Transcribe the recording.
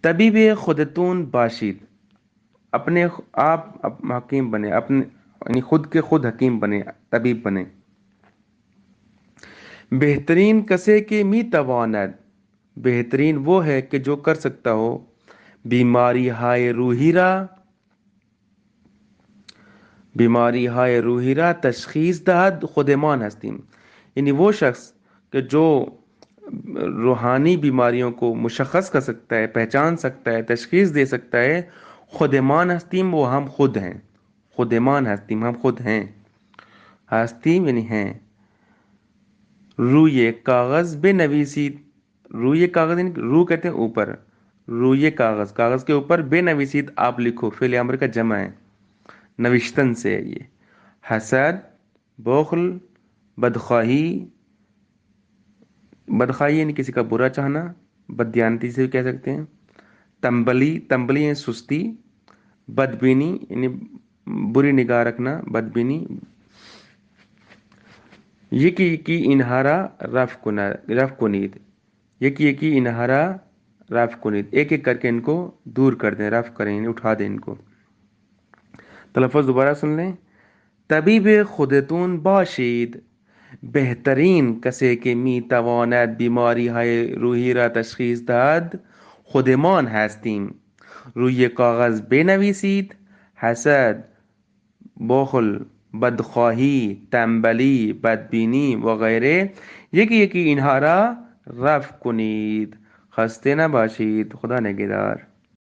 طبیب خودتون باشید، اپنے آپ حکیم بنے، اپنے یعنی خود کے خود حکیم بنے، طبیب بنے. بہترین کسے کے می تواند، بہترین وہ ہے کہ جو کر سکتا ہو بیماری ہائے روحی را، بیماری ہائے روحی را تشخیص دہد خودمان ہستیم. یعنی وہ شخص کہ جو روحانی بیماریوں کو مشخص کر سکتا ہے، پہچان سکتا ہے، تشخیص دے سکتا ہے، خودمان ہستیم وہ ہم خود ہیں. خودمان ہستیم ہم خود ہیں، ہستیم یعنی ہیں. روئے کاغذ بے نویسید، روئے کاغذ یعنی رو کہتے ہیں اوپر، روئے کاغذ، کاغذ کے اوپر بے نویسید آپ لکھو، فعل امر کا جمع ہے، نوشتن سے ہے یہ. حسد، بخل، بدخواہی، بدخواہی یعنی کسی کا برا چاہنا، بددیانتی سے بھی کہہ سکتے ہیں. تنبلی، تنبلی یعنی سستی. بدبینی یعنی بری نگاہ رکھنا، بدبینی. یکی انہارا رف کنید، یکی انہارا رف کنید، ایک ایک کر کے ان کو دور کر دیں، رف کریں یعنی اٹھا دیں ان کو. تلفظ دوبارہ سن لیں. طبیب خودتون باشید، بہترین کسے که می تواند بیماری های روحی را تشخیص دهد خودمان هستیم. روی کاغذ بنویسید حسد، بخل، بدخواهی، تنبلی، بدبینی وغیره یکی یکی اینها را رفع کنید. خسته نباشید. خدا نگهدار.